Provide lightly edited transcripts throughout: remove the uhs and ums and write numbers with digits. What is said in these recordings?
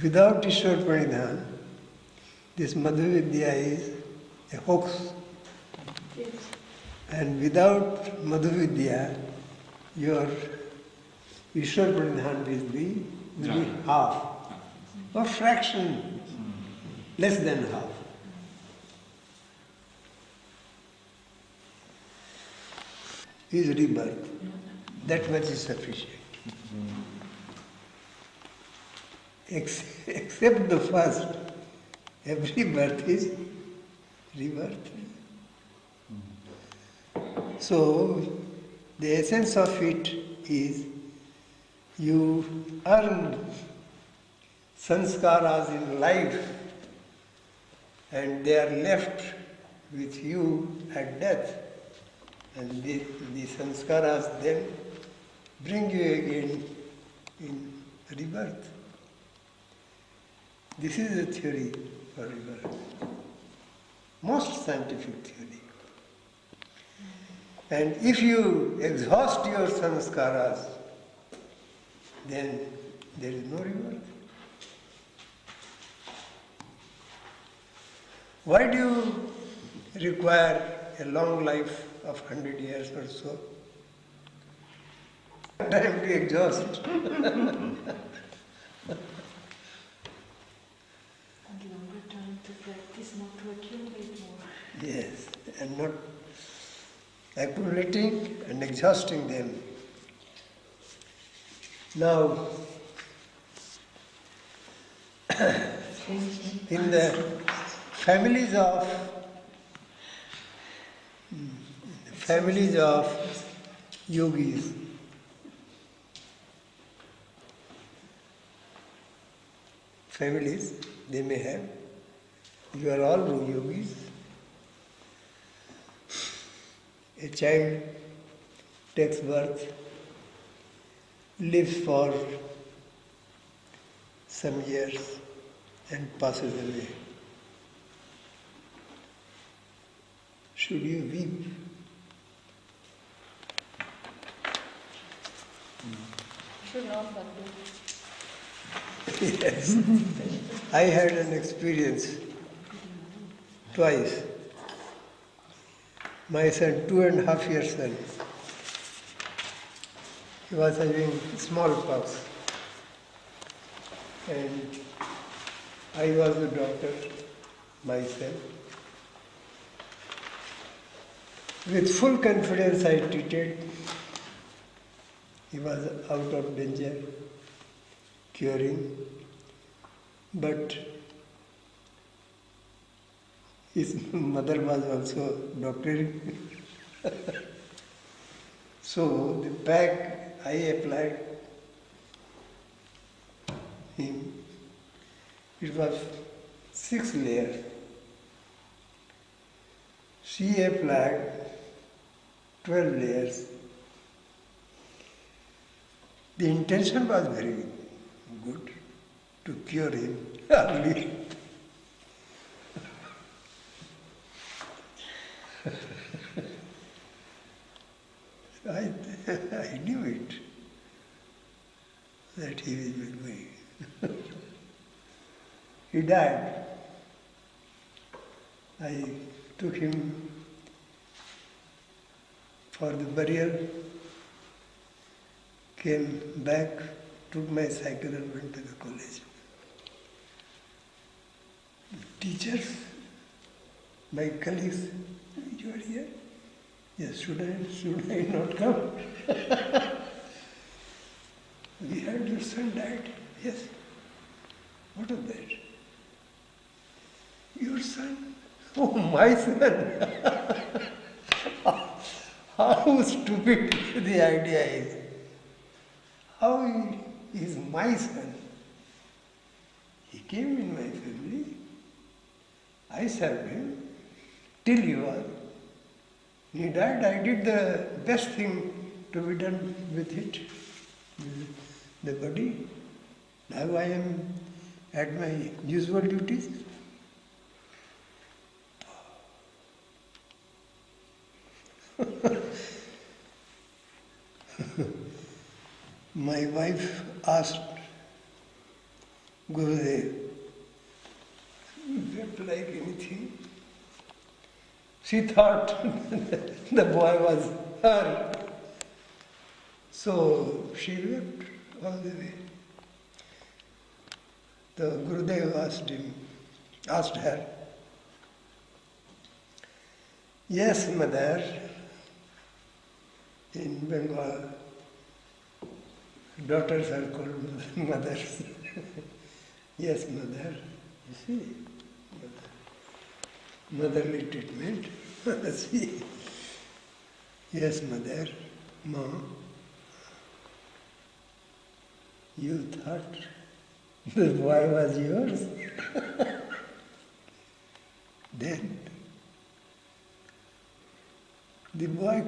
without Ishwar Pranidhan, this Madhu Vidya is a hoax. Yes. And without Madhu Vidya, your Ishwar Pranidhan will be half, or fraction, less than half. Is rebirth. That much is sufficient. Except the first, every birth is rebirth. So, the essence of it is you earn sanskaras in life and they are left with you at death. And the sanskaras then bring you again in rebirth. This is the theory for rebirth. Most scientific theory. And if you exhaust your sanskaras, then there is no rebirth. Why do you require a long life of 100 years or so? Time to exhaust. And longer time to practice, not to accumulate more. Yes, and not accumulating and exhausting them. Now, in the families of yogis, families they may have, you are all yogis. A child takes birth, lives for some years and passes away. Should you weep? Should not, but do. Yes. I had an experience twice. My son, 2.5 years old, he was having smallpox. And I was the doctor myself. With full confidence I treated. He was out of danger, curing. But his mother was also doctoring. So the pack I applied him, it was 6 layers. She applied 12 layers. The intention was very good, to cure him early. So I knew it, that he will be going. He died. I took him for the burial, came back, took my cycle and went to the college. Teachers, my colleagues, you are here? Yes, should I not come? We heard your son died. Yes. What of that? Your son? Oh, my son! How stupid the idea is. How he is my son? He came in my family. I served him till he was. He died. I did the best thing to be done with it, the body. Now I am at my usual duties. My wife asked Gurudev wept like anything. She thought the boy was her. So she wept all the way. The Gurudev asked her, "Yes, mother." In Bengal, daughters are called mothers. Yes, mother. You see, motherly treatment. See. Yes, mother. Mom, you thought the boy was yours? Then the boy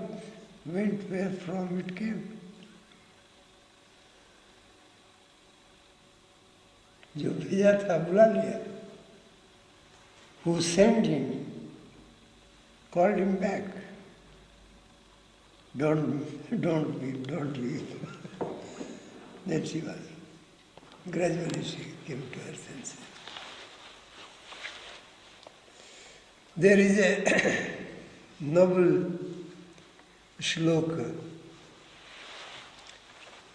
went where from it came. जो भेजा था बुला लिया. Who sent him called him back. Don't leave. Then she was. Gradually she came to her senses. There is a noble shloka.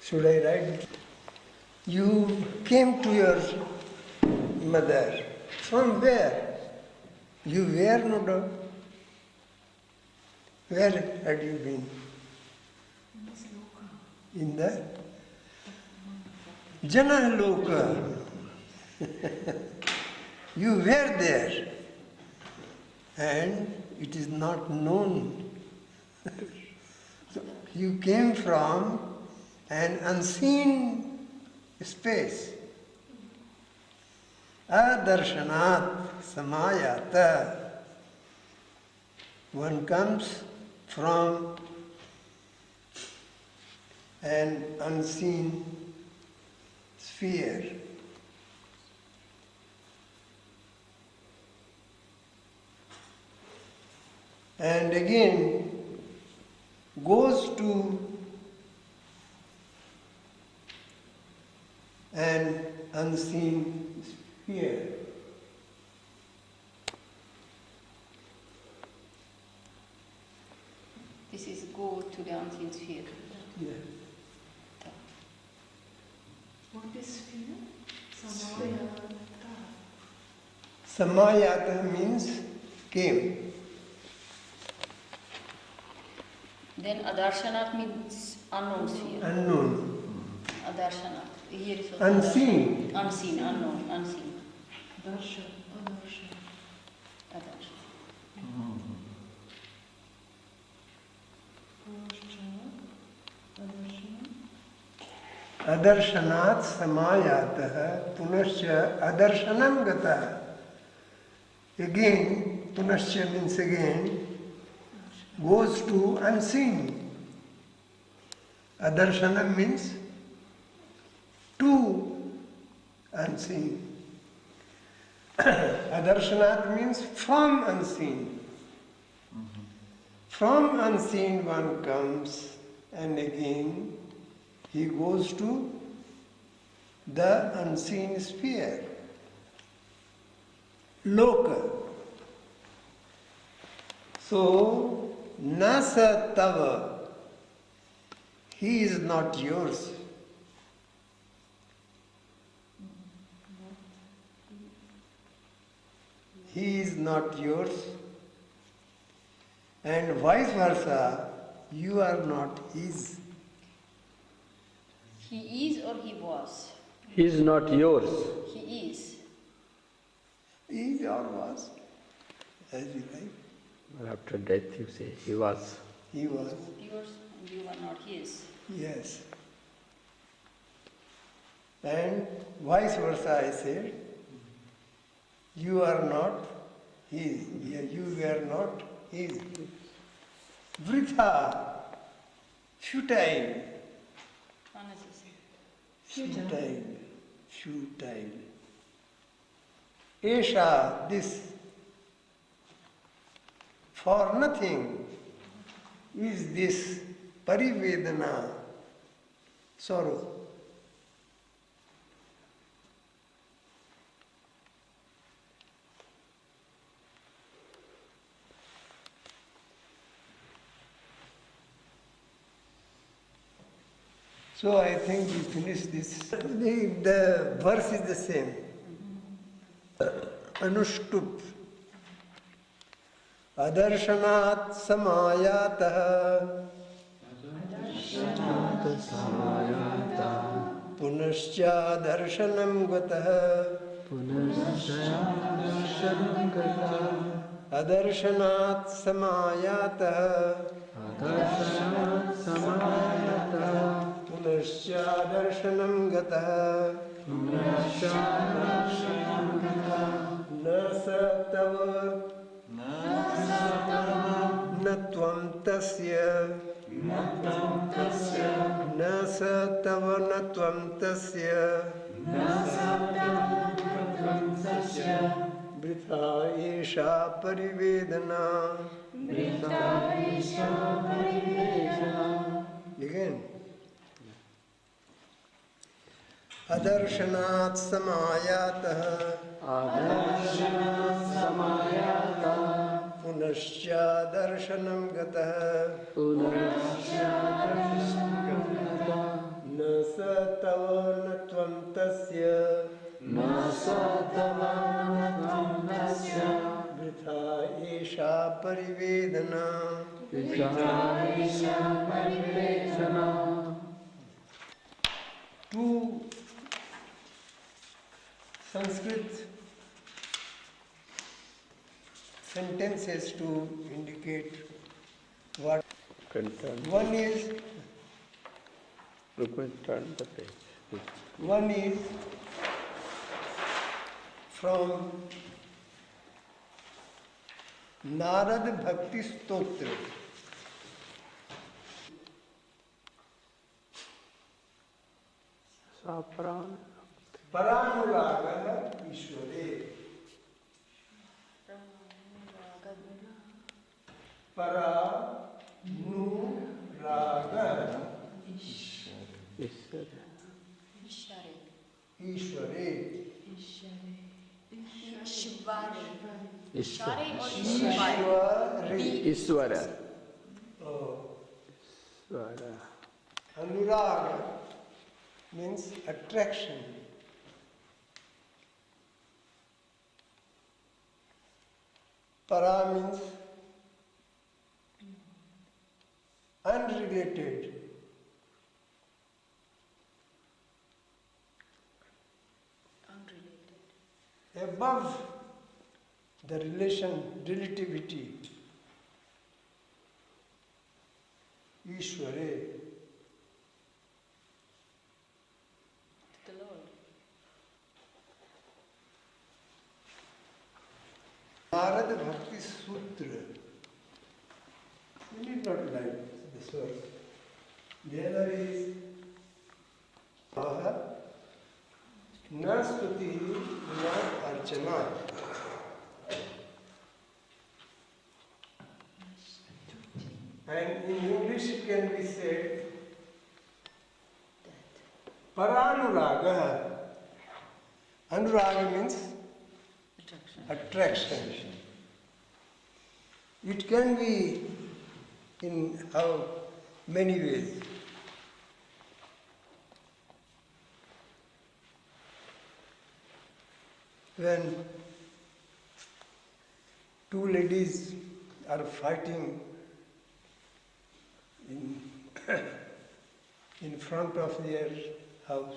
Should I write? You came to your mother. From where? You were no doubt. Where had you been? In the Janaloka. You were there. And it is not known. So you came from an unseen space. Adarsanat samayata. One comes from an unseen sphere. And again goes to an unseen sphere. This is go to the unseen sphere. Yeah. What is sphere? Samayata. Samayata means came. Then Adarsanat means unknown sphere. Unknown. Adarsanat. Here is also Unseen. Unseen, unknown, unseen. Darshan. Adarshan. Adarshan. Adarsanat samayata punascha adarsanam gata. Again, punascha means again, goes to unseen. Adarsanam means to unseen. Adarsanat means from unseen. From unseen one comes and again he goes to the unseen sphere. Loka. So, nasa tava. He is not yours. He is not yours. And vice versa, you are not his. He is or he was? He is not yours. He is. He is or was, as you like. Well, after death, you say he was. He was, Yours and you are not his. yes. And vice versa, I said, you are not his. You were not his. Vritha, futile. Unnecessary. Futile. Esha, this, for nothing, is this parivedana, sorrow. So I think we finish this. The verse is the same. Anushtup. Adarshanaat samayatah punascha darshanam gatah adarshanaat samayatah punascha darshanam gatah na satava न त्वं तस्य न स तव न त्वं तस्य वृथा एषा परिवेदना. Again. अदर्शनात् समायातः पुनश्च दर्शनं गतः न स तव न त्वं तस्य वृथा एषा परिवेदना. Two Sanskrit sentences to indicate what. One is turn the page. One is from Narad Bhakti Stotra. Paranuraga Ishware. Paranuraga Ishware. Ishwara. Oh. Ishwara. Anuraga means attraction. Para means unrelated. Above the relation, relativity. Ishware. The Lord. Narad Bhakti Sutra. You need not like this verse. The other is Na Stuti Na Archana. And in English it can be said Paranuraga. Anuraga means attraction. It can be in how many ways. When two ladies are fighting in front of their house,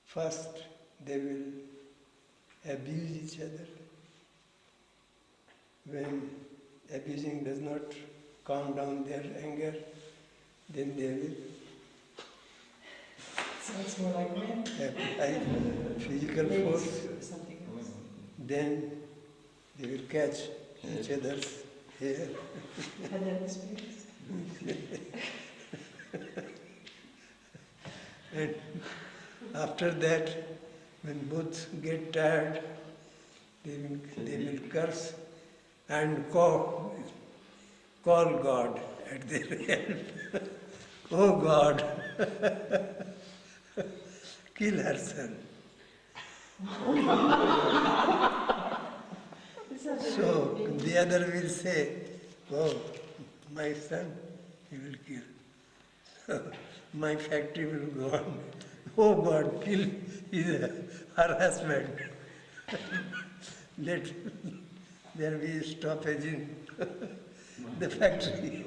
first they will abuse each other. When abusing does not calm down their anger, then they will So it's more like men. apply physical force. Something else. Then they will catch each other's hair. Had that experience. And after that, when both get tired, they will curse and call God at their help. Oh God, kill her son. So the other will say, oh, my son, he will kill. my factory will go on. Oh God, kill her husband. Let there be a stoppage in the factory.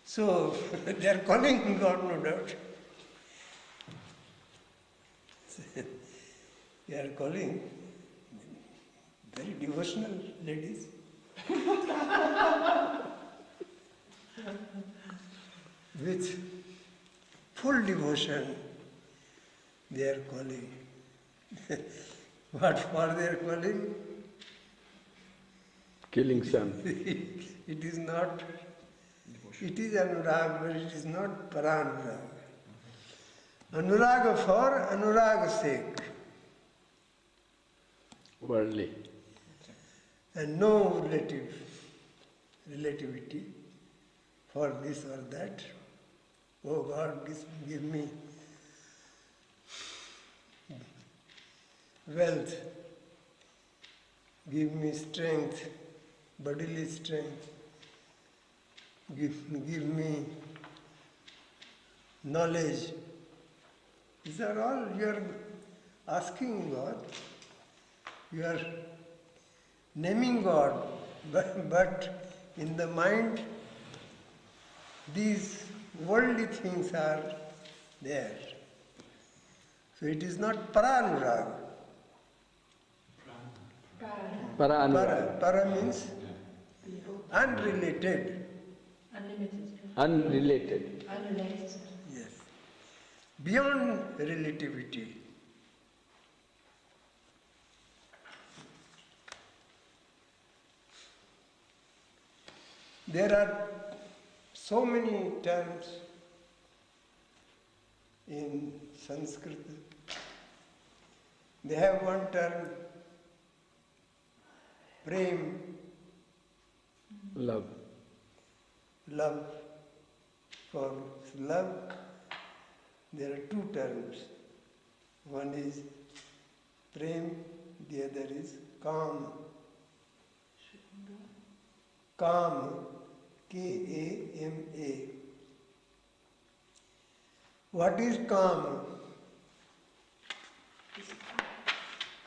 So they are calling God, no doubt. They are calling very devotional ladies. With full devotion, they are calling. What for they are calling? Killing son. It is not, it is anurag, but it is not paranurag. Anuraga for anurag's sake. Worldly. And no relativity for this or that. Oh God, give me wealth, give me strength, bodily strength, give me knowledge. These are all you are asking God. You are naming God, but in the mind these worldly things are there. So it is not paranurag. Para. Para means unrelated. Unrelated. Yes. Beyond relativity. There are so many terms in Sanskrit. They have one term, prem, Love. love. For love, there are two terms. One is prem, the other is kam. Kam, K-A-M-A. What is calm?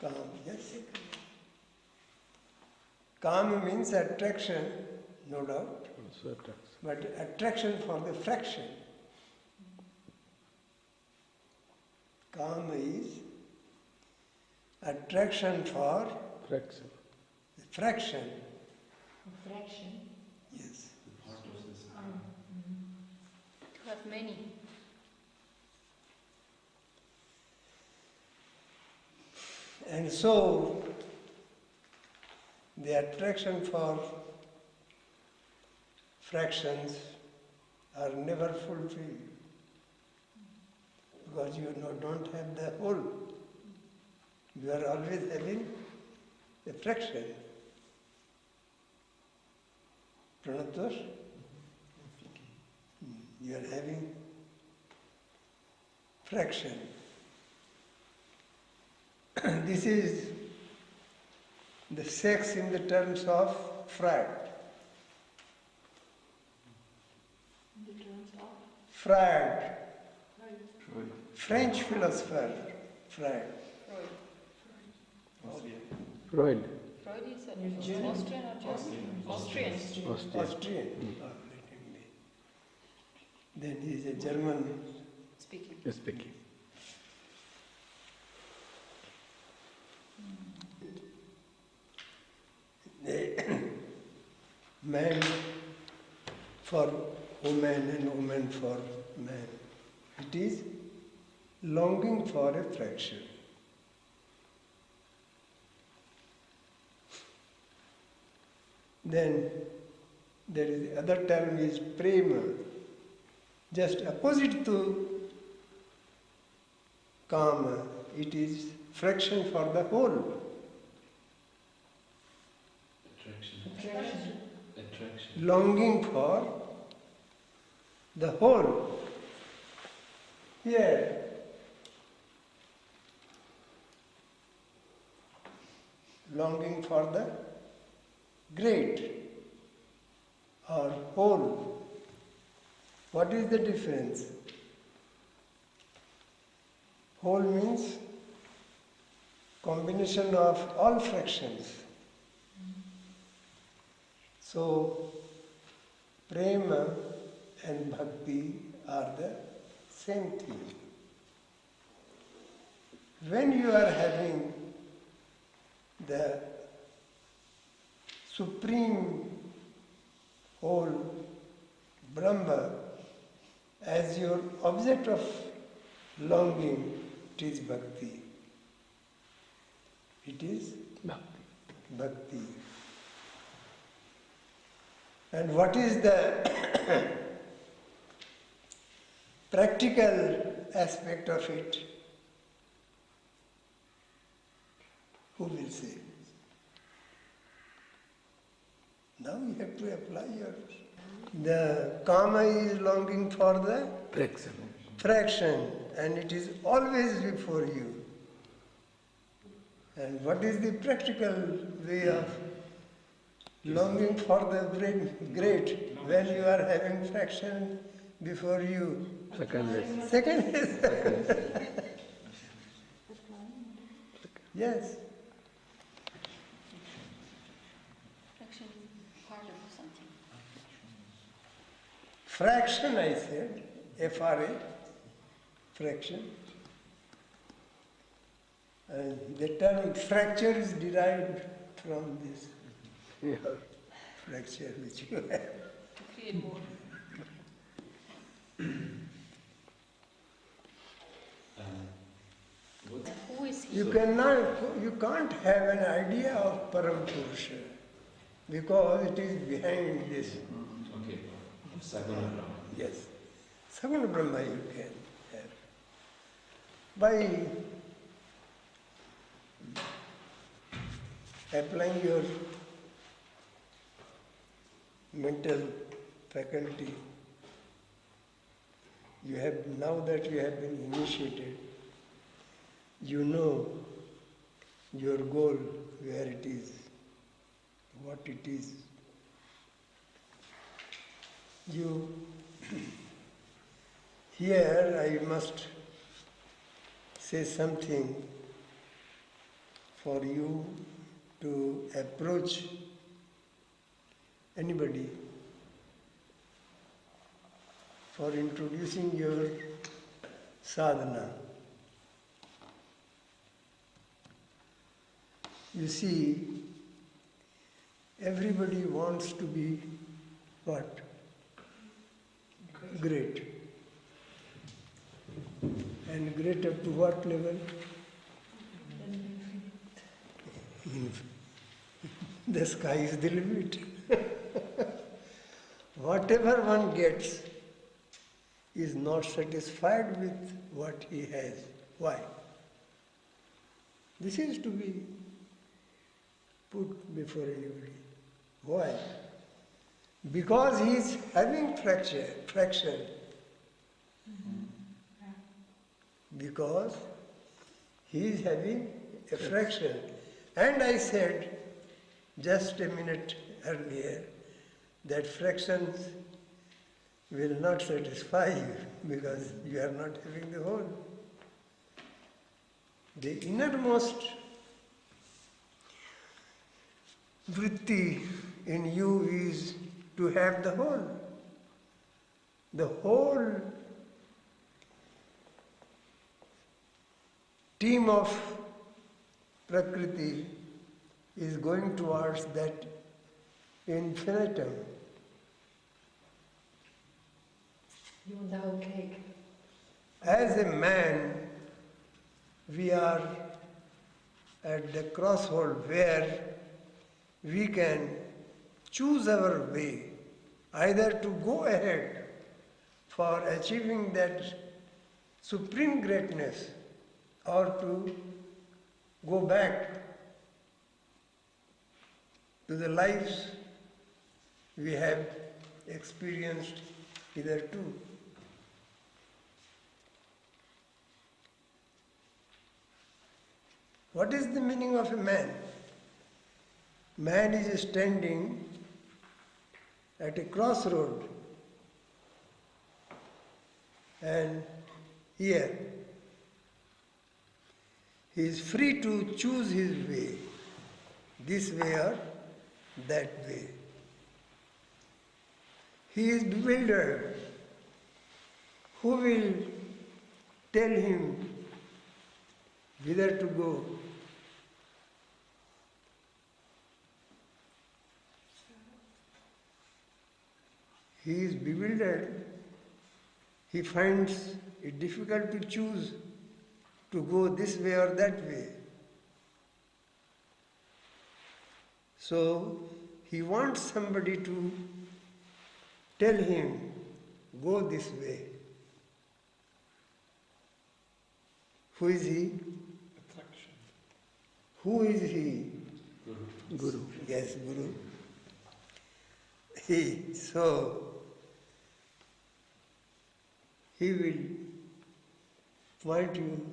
Calm, yes. Calm means attraction, no doubt, Also attracts. but attraction for the fraction. Calm is attraction for Fraction. the fraction. Fraction. Yes. To have many. And so, the attraction for fractions are never fulfilled because you don't have the whole. You are always having a fraction. Pranatos? You are having fraction. This is the sex in the terms of Freud. In the terms of Freud, French philosopher, Freud. Freud. Freud is Austrian or German? Austrian. Austrian. Oh, let him be. Then he is a German. Speaking. Speaking. Man for woman and woman for man. It is longing for a fraction. Then there is the other term is prema, just opposite to kama. It is fraction for the whole. Attraction. Longing for the whole. Here, longing for the great or whole. What is the difference? Whole means combination of all fractions. So, prema and bhakti are the same thing. When you are having the supreme whole Brahma as your object of longing, it is bhakti. It is bhakti. And what is the practical aspect of it? Who will say? Now you have to apply your... The kama is longing for the fraction, and it is always before you. And what is the practical way of longing for the great when you are having fraction before you? Second is yes. Fraction is part of something. Fraction, I said, FRA, fraction. And the term fracture is derived from this fracture which you have. To create more. Who is he? You can't have an idea of Param Purusha because it is behind this. Okay. Saguna Brahma. Yes. Saguna Brahma you can have. By applying your mental faculty, you have, now that you have been initiated, you know your goal, where it is, what it is. Here I must say something for you to approach anybody for introducing your sadhana. You see, everybody wants to be what? Great. And great up to what level? The sky is the limit. Whatever one gets is not satisfied with what he has. Why? This is to be put before anybody. Why? Because he is having fraction. Because he is having a fraction. And I said just a minute earlier that fractions will not satisfy you because you are not having the whole. The innermost vritti in you is to have the whole. The whole team of Prakriti is going towards that infinitum. You want the whole cake? As a man, we are at the crossroad where we can choose our way, either to go ahead for achieving that supreme greatness or to go back to the lives we have experienced hitherto. What is the meaning of a man? Man is standing at a crossroad. And here, he is free to choose his way, this way or that way. He is bewildered. Who will tell him whither to go? He is bewildered. He finds it difficult to choose to go this way or that way. So he wants somebody to tell him, go this way. Who is he? Attraction. Who is he? Guru. Yes, Guru. He will point you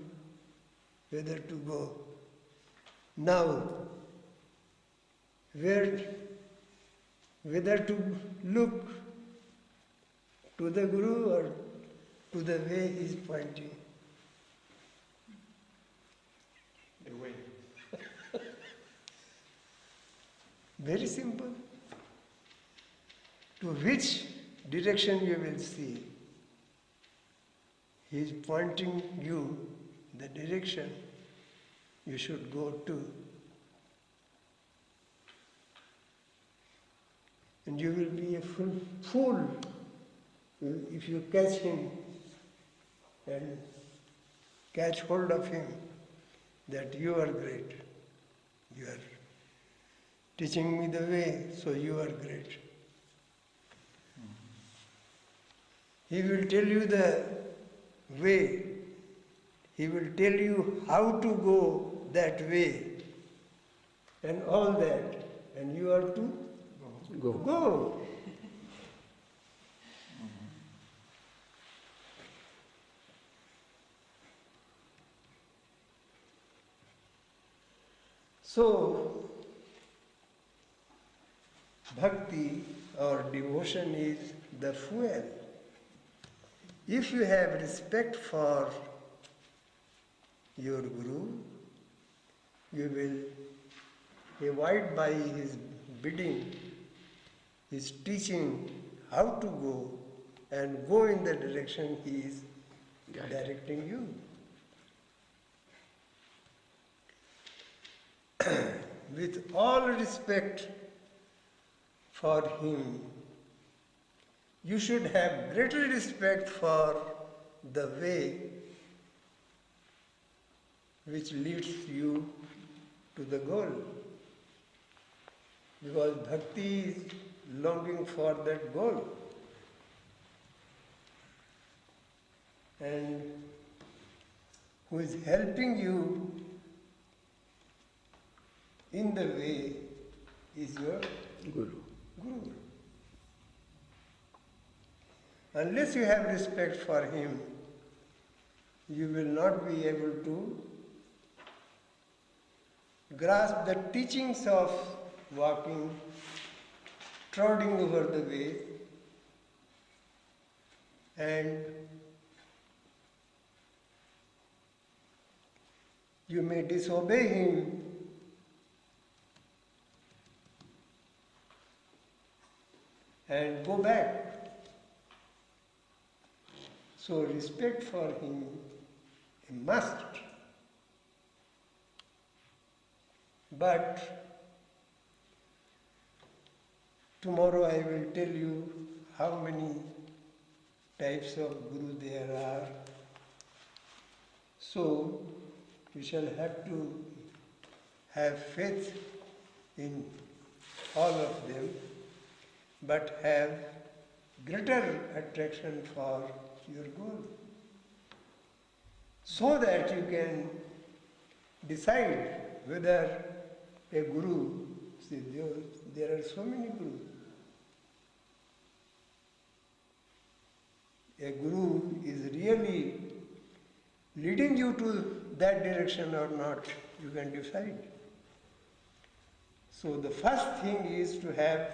whether to go. Now, whether to look to the Guru or to the way he is pointing. The way. Very simple. To which direction you will see. He is pointing you the direction you should go to. And you will be a fool if you catch him and catch hold of him that you are great. You are teaching me the way, so you are great. He will tell you the way. He will tell you how to go that way and all that. And you are to go. So, bhakti or devotion is the fuel. If you have respect for your Guru, you will abide by his bidding, his teaching how to go and go in the direction he is directing you. With all respect for him, you should have greater respect for the way which leads you to the goal. Because bhakti is longing for that goal. And who is helping you in the way is your Guru. Guru. Unless you have respect for him, you will not be able to grasp the teachings of walking, trotting over the way, and you may disobey him and go back. So respect for him a must. But tomorrow I will tell you how many types of Guru there are. So you shall have to have faith in all of them, but have greater attraction for your goal, so that you can decide whether a Guru, see there are so many Gurus. A Guru is really leading you to that direction or not, you can decide. So the first thing is to have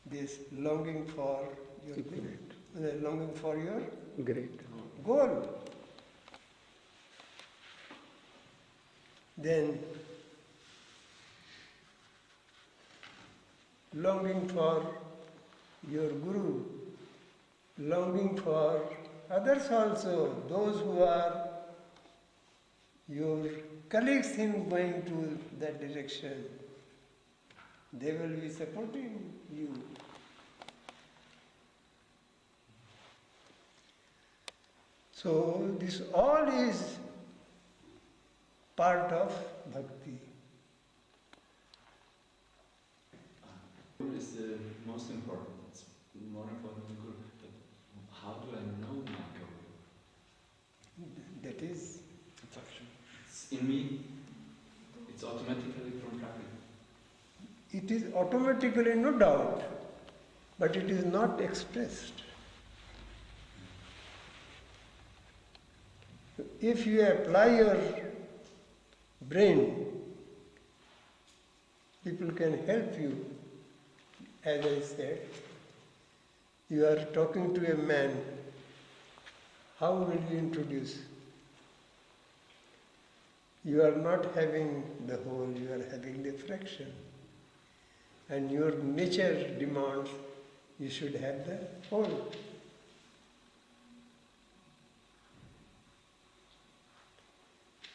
this longing for your Guru. longing for your Great. goal. Then longing for your guru, longing for others also, those who are your colleagues in going to that direction, they will be supporting you. So this all is part of bhakti. Guru is the most important. It's more important than Guru. But how do I know my Guru? That is, Attraction. It's in me. It's automatically from Prakriti. it is automatically, no doubt, but it is not expressed. If you apply your brain, people can help you. As I said, you are talking to a man, how will you introduce? You are not having the whole, you are having the fraction. And your nature demands you should have the whole.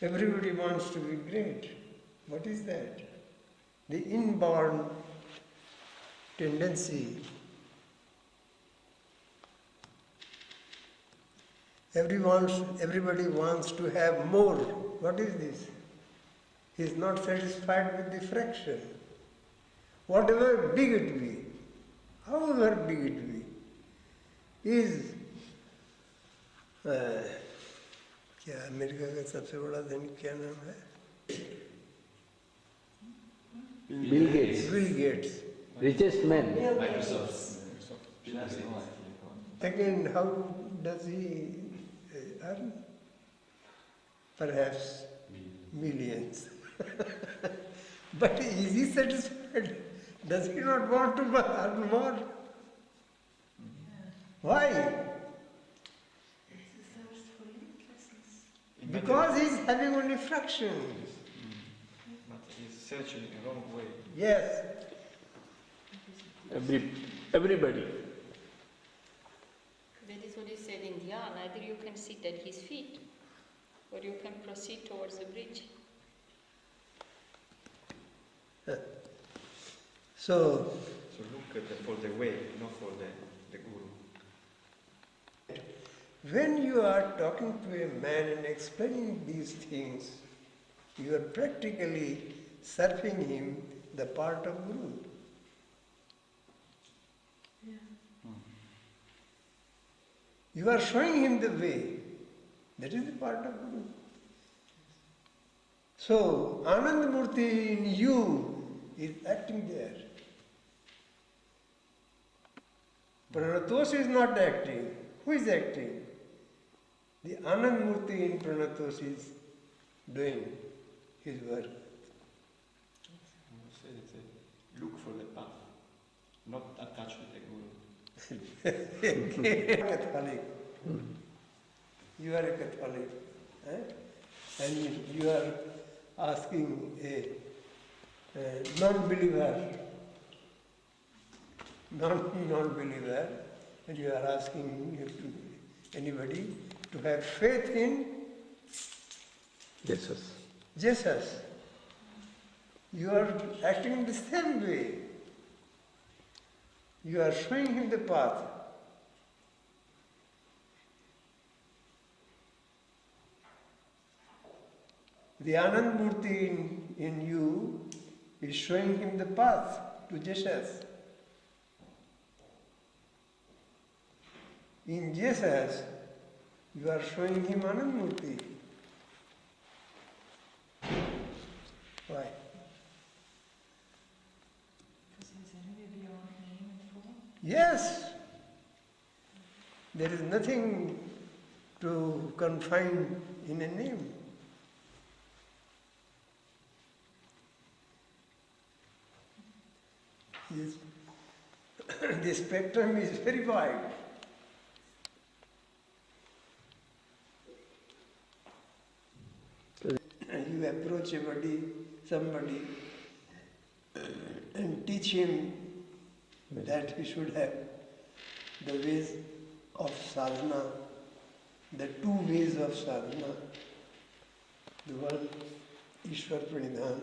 Everybody wants to be great. What is that? The inborn tendency. Everybody wants to have more. What is this? He is not satisfied with the fraction. Whatever big it be, however big it be, is क्या America का सबसे बड़ा धन क्या नाम है? Bill Gates, Bill Gates. richest man. Microsoft. Again, how does he earn? Perhaps millions. But is he satisfied? Does he not want to earn more? Why? It's a thirst for limitlessness. Because he is having only fraction. But he's searching the wrong way. Yes. Everybody. That is what he said in Dhyan. Either you can sit at his feet or you can proceed towards the bridge. So, So look at for the way, not for the guru. when you are talking to a man and explaining these things, you are practically serving him the part of Guru. You are showing him the way. That is the part of Guru. So, Anandmurti in you is acting there. Pranatos is not acting. Who is acting? The Anandmurti in Pranatos is doing his work. Look for the path, not attached with the guru. Catholic. You are a Catholic. And you are asking a non-believer, non-believer, and you are asking anybody to have faith in Jesus. Jesus. You are acting the same way. You are showing him the path. The Anandmurti in you is showing him the path to Jesus. In Jesus, you are showing him Anandmurti. Why? Because he's anyway beyond name and form. Yes. There is nothing to confine in a name. The spectrum is very wide. you approach somebody and teach him that he should have the ways of sadhana, the two ways of sadhana, the one Ishwar Pranidhan,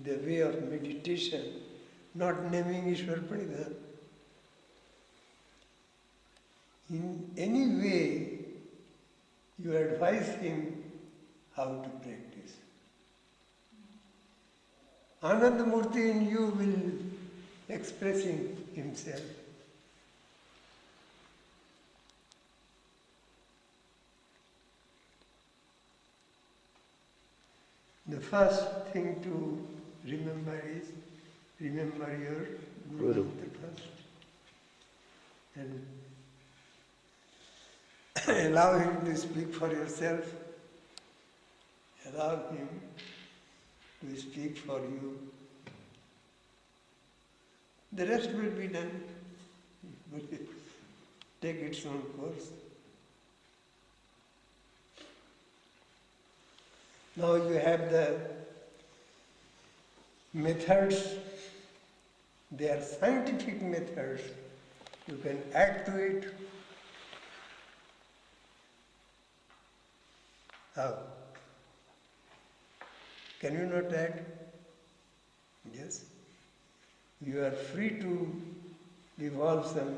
the way of meditation, not naming Ishwar Pranidhan. In any way, you advise him how to practice. Anandmurti in you will expressing himself. The first thing to remember is remember your Guru Mantra first. And allow him to speak for yourself. Allow him to speak for you. The rest will be done. Take its own course. Now you have the methods. They are scientific methods. You can add to it. How? Can you not add? Yes. You are free to evolve some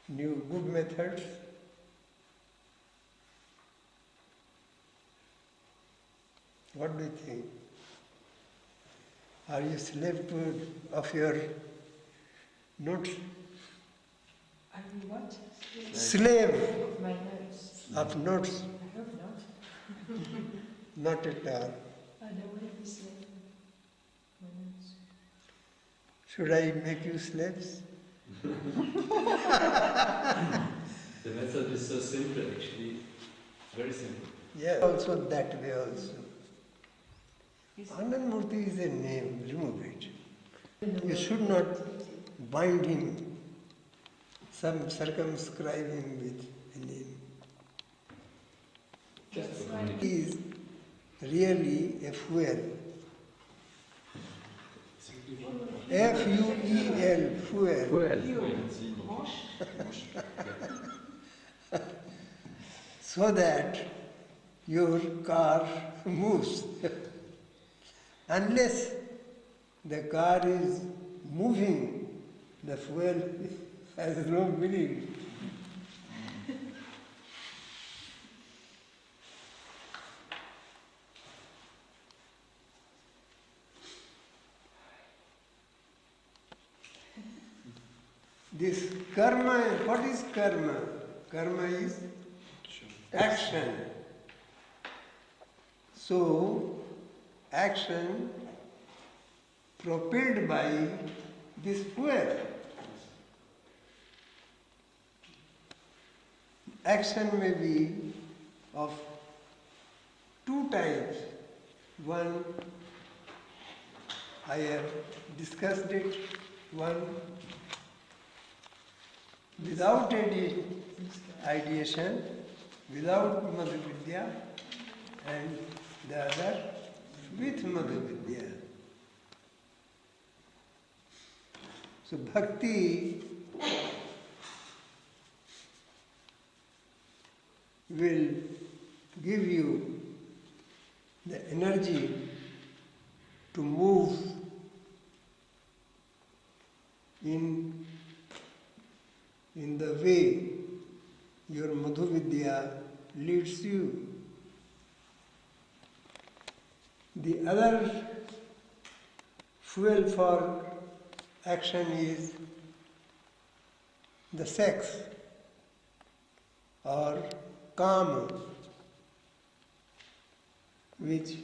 new good methods. What do you think? Are you slave of your notes? Are you what? Slave Of my notes. of notes? I hope not. Not at all. I don't want to be slave of my notes. Should I make you slaves? The method is so simple, actually. It's very simple. Yeah, also that way also. Anandmurti is a name, remove it. You should not bind him, circumscribe him with a name. He is really a fuel. F-U-E-L, fuel. Well, So that your car moves. Unless the car is moving, the fuel has no meaning. This karma, what is karma? Karma is action. So, action propelled by this fuel. Action may be of two types. One, I have discussed it. One, without any ideation, without Madhuvidya, and the other with Madhuvidya. So bhakti will give you the energy to move in the way your Madhuvidya leads you. The other fuel for action is the sex or kama, which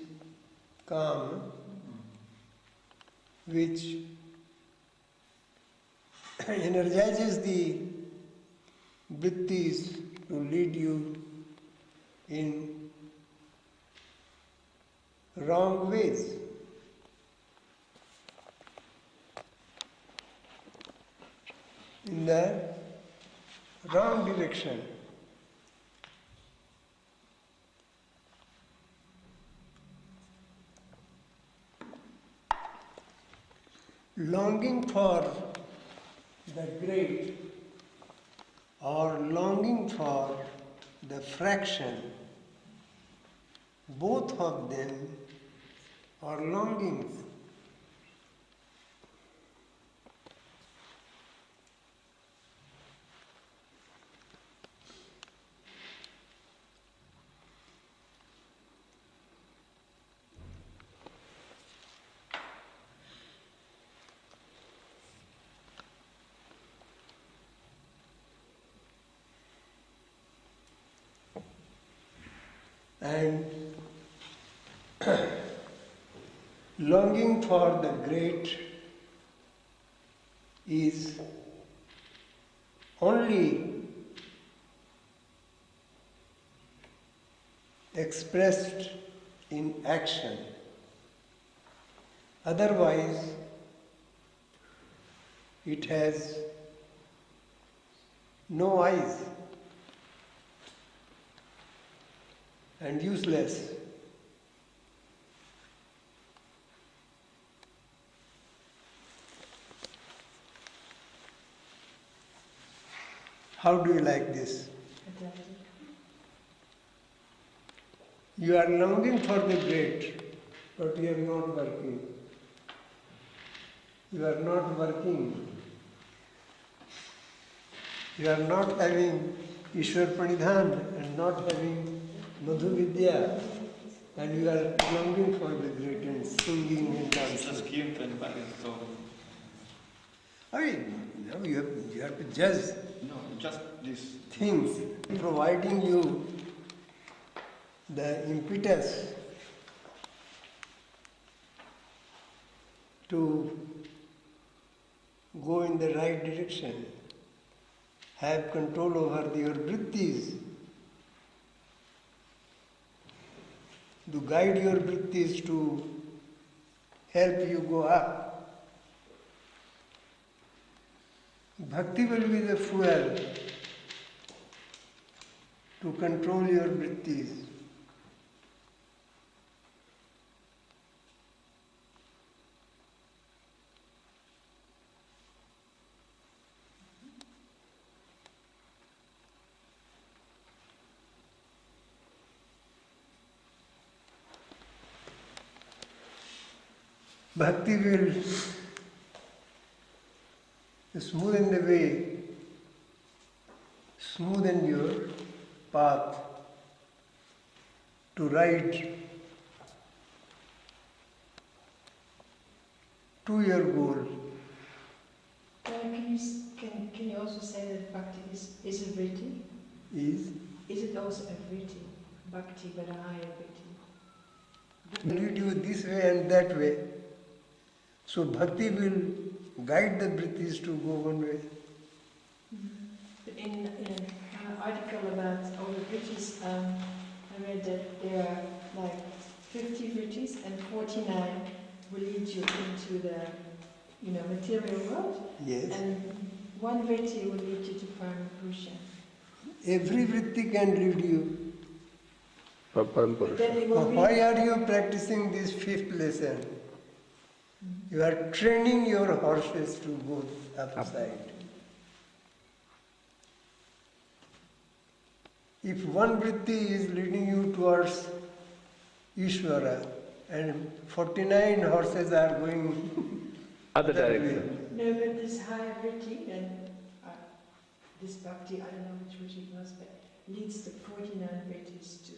energizes the vrittis to lead you in wrong ways. In the wrong direction. longing for the great or longing for the fraction, both of them are longings. And longing for the great is only expressed in action. Otherwise, it has no eyes and useless. How do you like this? You are longing for the great, but you are not working. You are not working. You are not having Ishwar Pranidhan and not having Madhu Vidya, and you are longing for the great and singing and dancing. Das Kirtan war so. I mean, you have to judge No, just this. things, providing you the impetus to go in the right direction, have control over your vrittis, to guide your vrittis to help you go up. Bhakti will be the fuel to control your vrittis. Bhakti will smoothen the way, smoothen your path to ride to your goal. Can you also say that bhakti is a vritti? Is Is it also a vritti? Bhakti, but a higher vritti? lead you this way and that way. So bhakti will guide the vrittis to go one way. In an article about all the vrittis, I read that there are like 50 vrittis and 49 will lead you into the material world, Yes. and one vritti will lead you to Parampurusha. Every vritti can lead you. For But Parampurusha. then it will be Why are you practicing this fifth lesson? You are training your horses to go upside. If one vritti is leading you towards Ishvara and 49 horses are going Other that way, direction. no, but this higher vritti and this bhakti, I don't know which vritti it was, but leads the 49 vrittis to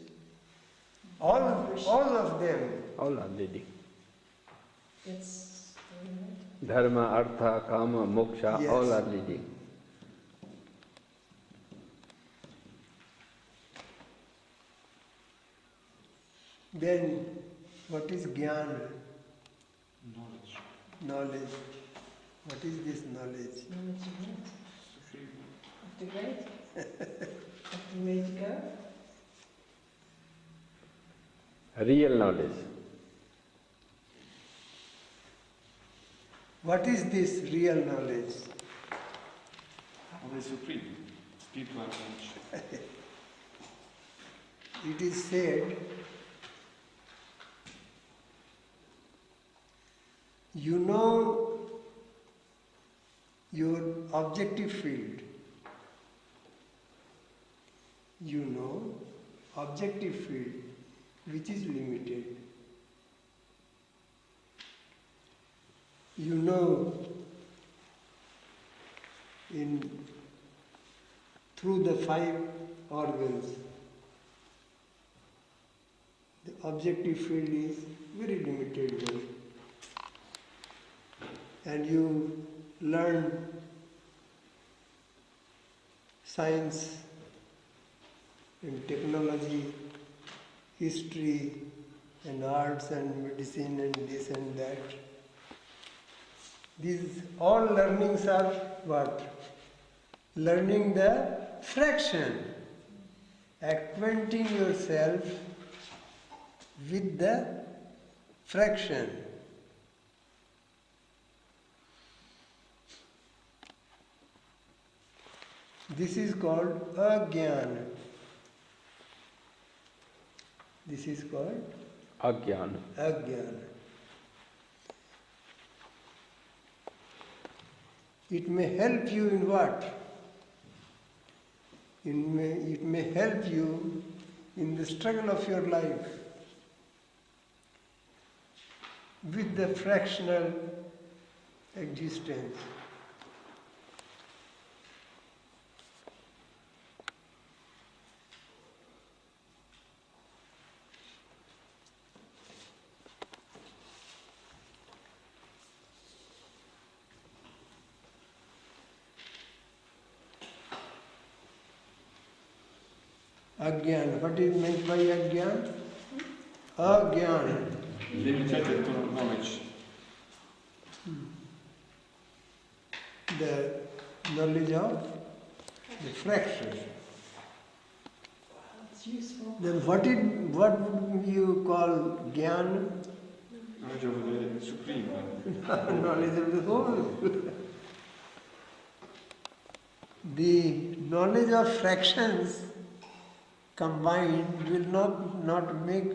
all Parampurusha. of them. All are leading. That's right. Dharma, Artha, Kama, Moksha, Yes. all are leading. Then what is jnana? Knowledge. Knowledge. What is this knowledge? Knowledge of the great, of the way to go. Real knowledge. What is this real knowledge? Of the Supreme. Spiritual knowledge. It is said, you know your objective field. You know objective field which is limited. You know through the 5 organs, the objective field is very limited one. And you learn science and technology, history and arts and medicine and this and that. These all learnings are what? Learning the fraction, acquainting yourself with the fraction. This is called ajnana. This is called Ajnana. ajnana. It may help you in what? It may help you in the struggle of your life with the fractional existence. Agyan. What is meant by agyan? Agyan. Limited knowledge. The knowledge of the fraction. It's useful. Then what would you call gyan? Knowledge of the Supreme. Knowledge of the whole. The knowledge of fractions combined will not make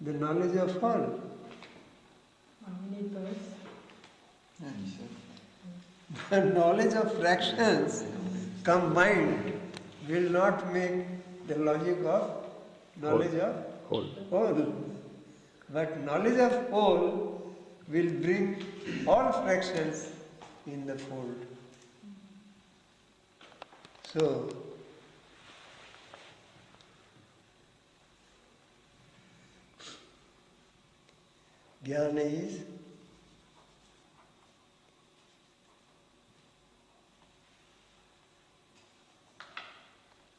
the knowledge of whole. We need both. The knowledge of fractions combined will not make the logic of knowledge of Whole. whole. But knowledge of whole will bring all fractions in the fold. So, jnana is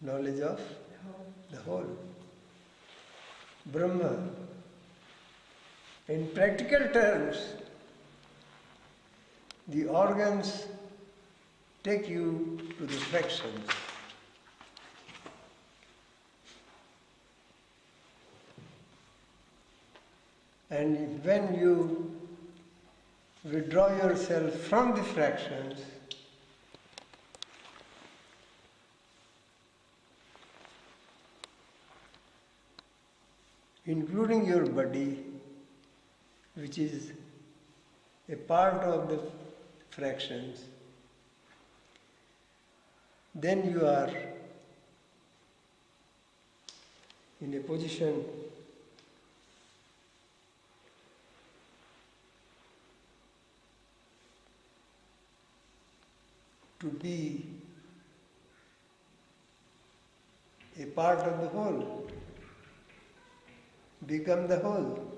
knowledge of the whole. Brahma. In practical terms, the organs take you to the fractions. And when you withdraw yourself from the fractions, including your body, which is a part of the fractions, then you are in a position to be a part of the whole, become the whole.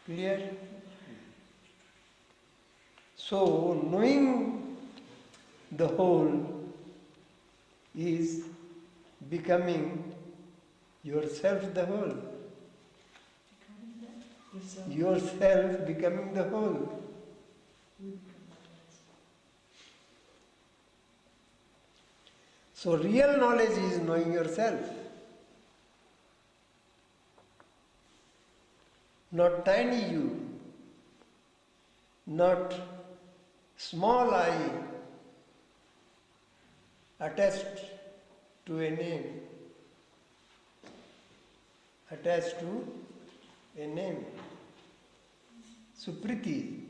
Clear? So, knowing the whole is becoming yourself the whole. Yourself becoming the whole. So, real knowledge is knowing yourself. Not tiny you, not small I attached to a name, attached to a name. Supriti,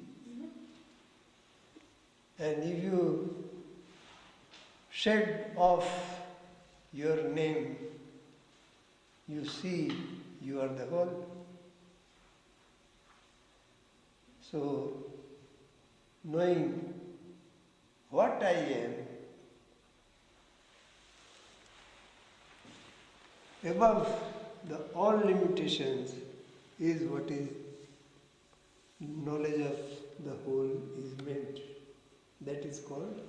And if you shed off your name, you see you are the whole. So, knowing what I am, above all limitations, is what is knowledge of the whole is meant. That is called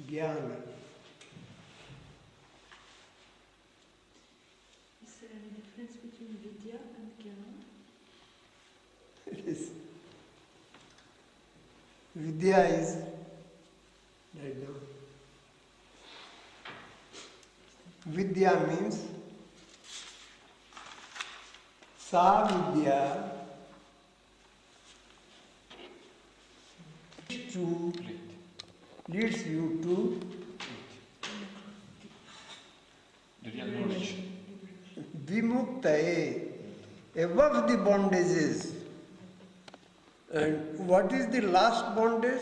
jnana. Is there any difference between vidya and jnana? It is. Vidya is right now. Vidya means sa vidya leads you to The real knowledge. vimuktaye, above the bondages. And what is the last bondage?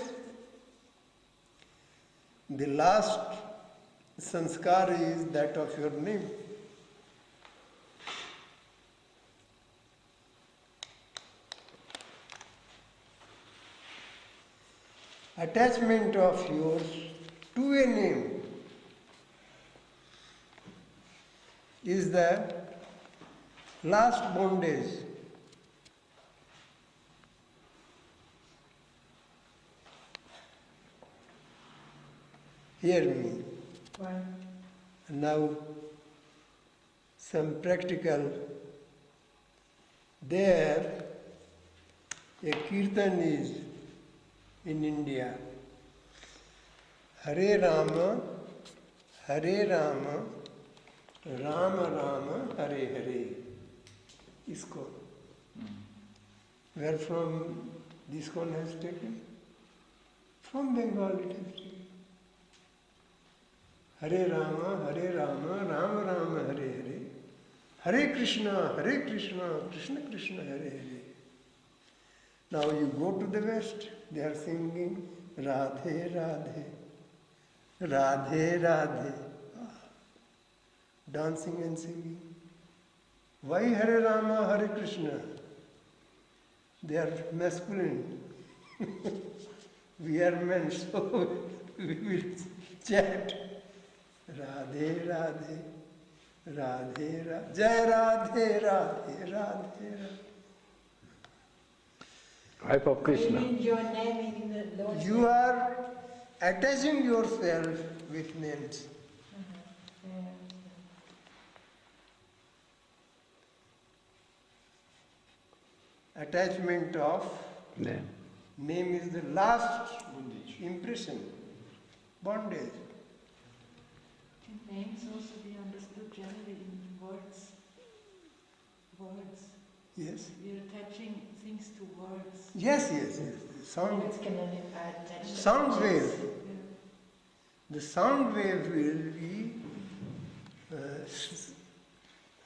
The last sanskar is that of your name. Attachment of yours to a name is the last bondage. Hear me. Why? Now, some practical. There, a kirtan is in India. Hare Rama, Rama Rama, Hare Hare. Iskon. Where from this one has taken? From Bengal it has taken. Hare Rama, Rama Rama, Hare Hare. Hare Krishna, Krishna Krishna, Hare Hare. Now you go to the West, they are singing Radhe Radhe, Radhe Radhe, dancing and singing. Why Hare Rama, Hare Krishna? They are masculine. We are men, so we will chant Radhe Radhe, Radhe Radhe, Jai Radhe Radhe, Radhe Radhe. Wife of Krishna. You mean you're naming the Lord's You are attaching yourself with names. name? Attachment of Name. name is the last Bondage. impression, bondage. Can names also be understood generally in words? Words. Yes, We are attaching things to words. yes. Sound, Words can only attach to sound objects. wave. The sound wave will be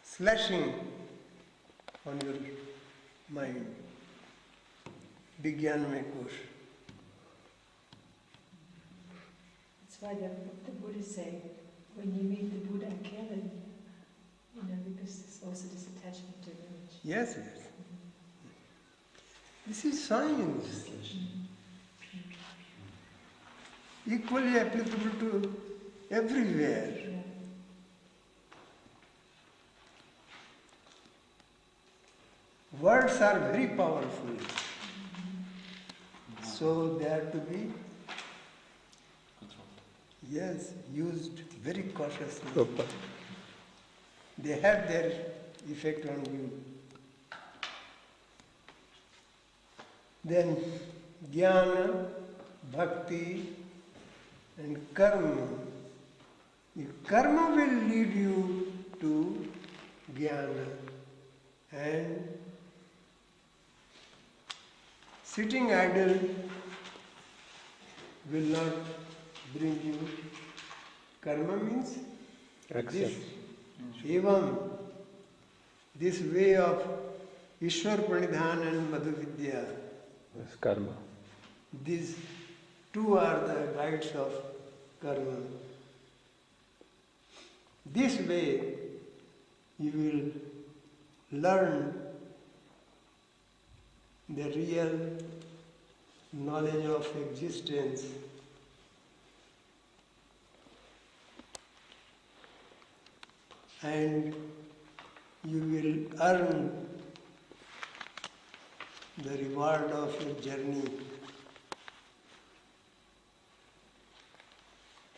slashing on your mind. Vigyan mein kosh. That's why the Buddhists say, when you meet the Buddha, kill him. Because there's also this attachment to image. Yes. This is science. Equally applicable to everywhere. Yeah. Words are very powerful. So they are to be, Control. used very cautiously. Super. They have their effect on you. Then jnana, bhakti and karma. The karma will lead you to jnana, and sitting idle will not bring you. Karma means Action. this. Evam, this way of Ishwar Pranidhan and Madhu Vidya, That's karma. this Two are the guides of karma. This way you will learn the real knowledge of existence. And you will earn the reward of your journey.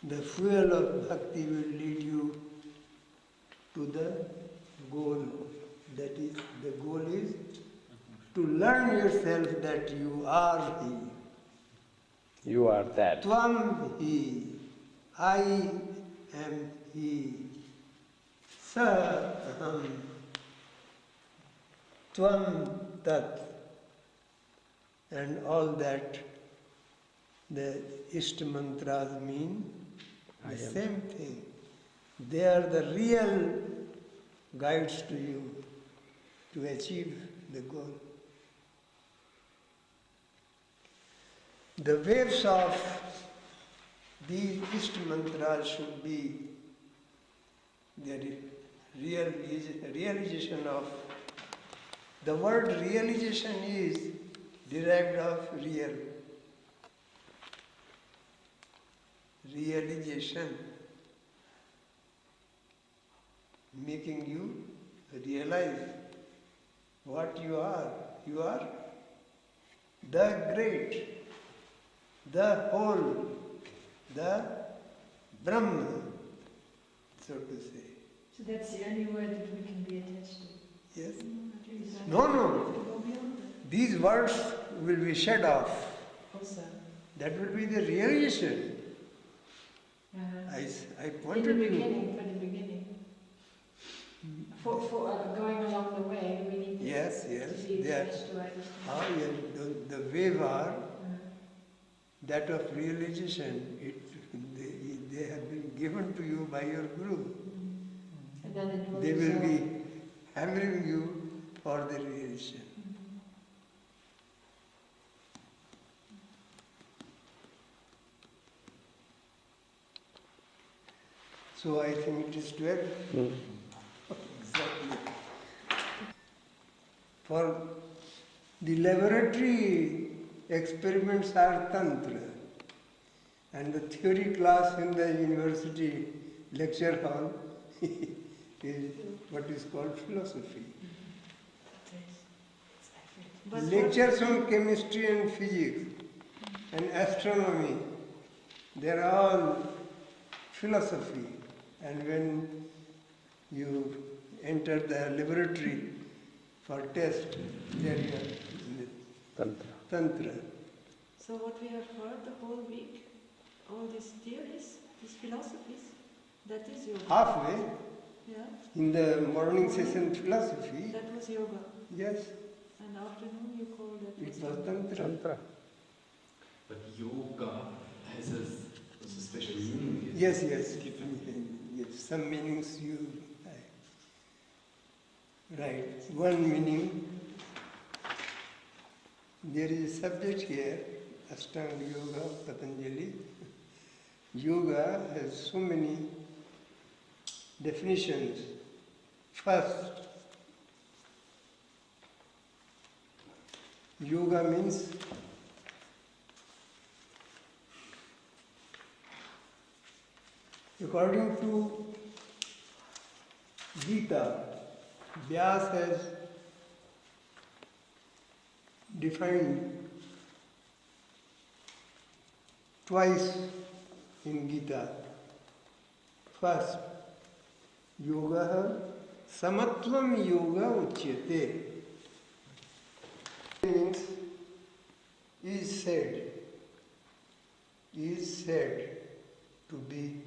The fuel of bhakti will lead you to the goal. That is, the goal is to learn yourself that you are He. You are that. Tvam He. I am He. Sa Aham. Tvam Tat. And all that the Ishta mantras mean the same thing. They are the real guides to you to achieve the goal. The waves of these Ishta mantras should be the realization of. The word realization is derived of real. Realization, making you realize what you are. You are the great, the whole, the Brahma, so to say. So that's the only word that we can be attached to. Yes? Is that- No, no. To go beyond that. These words will be shed off. Also. That will be the realization. Uh-huh. I In the pointed to beginning, for the beginning. For going along the way, we need Yes, to yes. be They are, attached to others. the wave are Uh-huh. that of realization. They have been given to you by your Guru. And then it will They will dissolve. be hammering you for the realization. So I think it is 12. Exactly. For the laboratory experiments are tantra, and the theory class in the university lecture hall is what is called philosophy. But Lectures on chemistry and physics and astronomy, they are all philosophy. And when you enter the laboratory for test, there you are in the Tantra. tantra. So what we have heard the whole week, all these theories, these philosophies, that is yoga. Halfway Yeah, in the morning session philosophy, that was yoga. yes, And afternoon you called it. it was tantra. Tantra. But yoga has a special meaning. Yes, yes, yes. Some meanings you right. One meaning. There is a subject here, Ashtanga Yoga, Patanjali. Yoga has so many definitions. First, yoga means according to Gita, Vyas has defined twice in Gita. First, yoga samatvam yoga uchyate means is said to be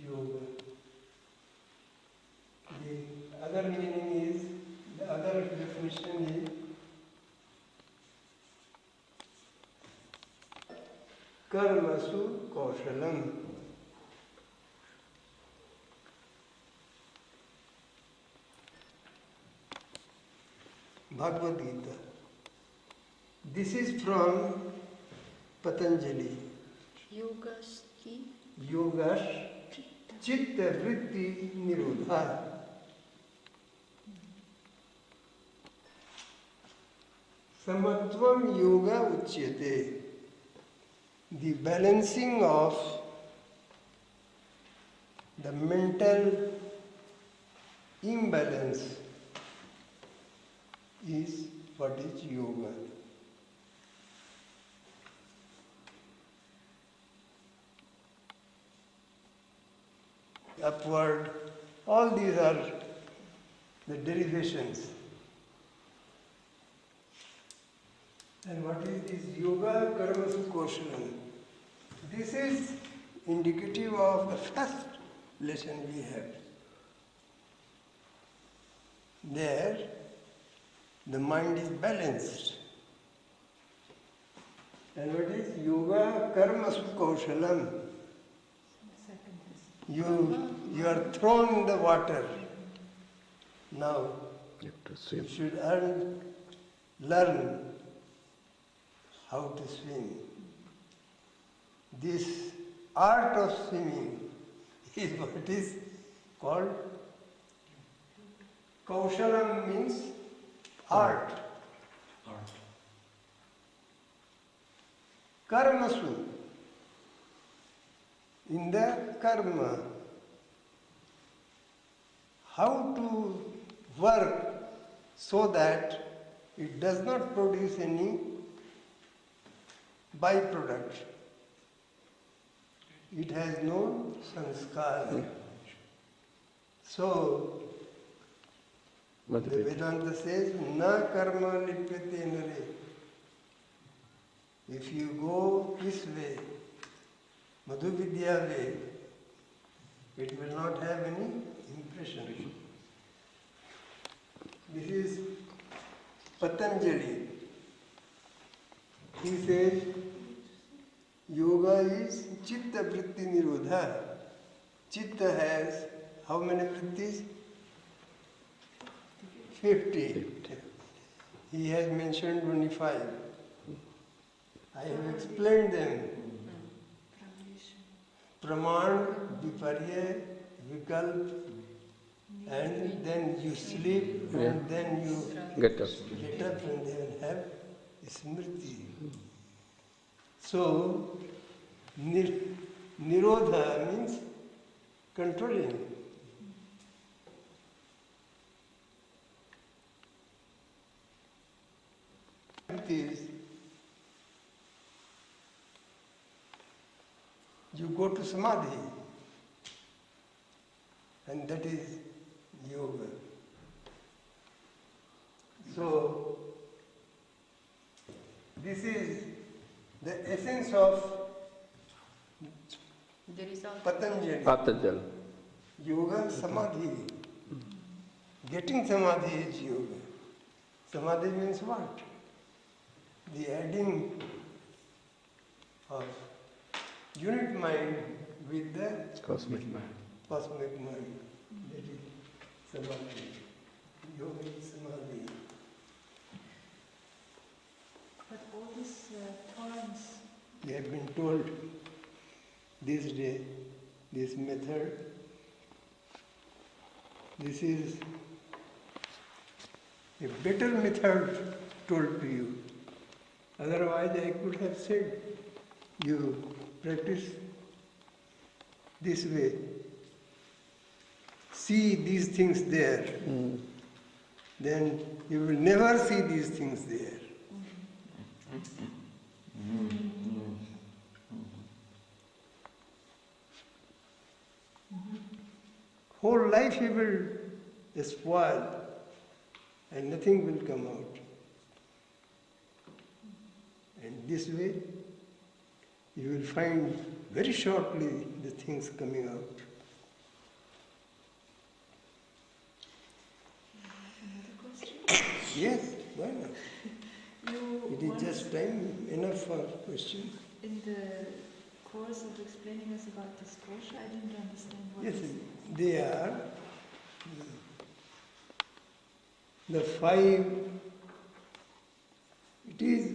yoga. The other meaning is, the other definition is karmasu kaushalam. Bhagavad Gita. This is from Patanjali. Yogaski. Yogash chitta vritti nirodha. Samatvam yoga uchyate. The balancing of the mental imbalance is what is yoga. Upward, all these are the derivations. And what is this yoga karma sukoshanam? This is indicative of the first lesson we have. There, the mind is balanced. And what is yoga karma sukoshalam? You are thrown in the water. Now, You have to you swim. should learn how to swim. This art of swimming is what is called Kaushalam, means art. Art. Karmasu, in the karma, how to work so that it does not produce any byproduct. It has no sanskar. So, the Vedanta says, na karma lipyate nare. If you go this way, Madhu Vidya way, it will not have any impression. This is Patanjali. He says, yoga is chitta vritti nirodha. Chitta has how many vrittis? 50. He has mentioned 25. I have explained them. Praman, Viparya, Vikalp, and then you sleep, and then you Get up. and then have smriti. So, nirodha means controlling. It is, you go to samadhi, and that is yoga. So, this is the essence of The result. Patanjali. Patajal. Yoga Samadhi. Getting Samadhi is yoga. Samadhi means what? The adding of unit mind with the Cosmic mind. cosmic mind. That is Samadhi. Yoga is Samadhi. But all these terms, We have been told this day, this method, this is a better method told to you. Otherwise, I could have said, you practice this way. See these things there. Then you will never see these things there. Whole life you will spoil and nothing will come out. And this way you will find very shortly the things coming out. another question. Yes, why not? You It is once, just time enough for questions. in the course of explaining us about this kosha, I didn't understand what Yes, is they are the five. It is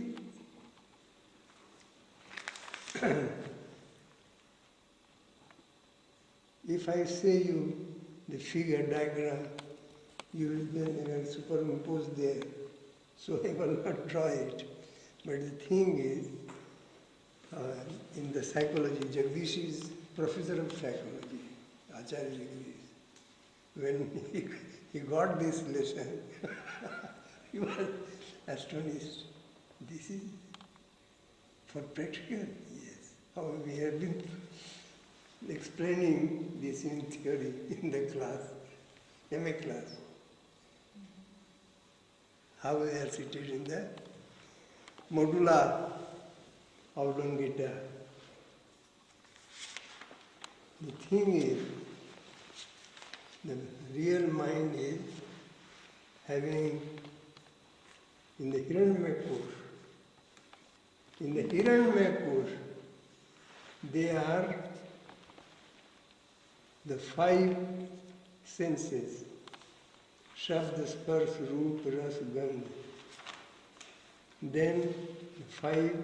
If I say you the figure diagram, you will then superimpose there. So I will not draw it. But the thing is, in the psychology, Jagdish is professor of psychology, Acharya Jagdish. When he got this lesson, he was astonished. This is for practical? Yes. How we have been explaining this in theory in the class, MA class. How we are seated in the modular oblongata. The thing is, the real mind is having in the Hiranyamaya course. In the Hiranyamaya course, they are the 5 senses. Shabda, Sparsh, Roop, Ras, Gandh. Then 5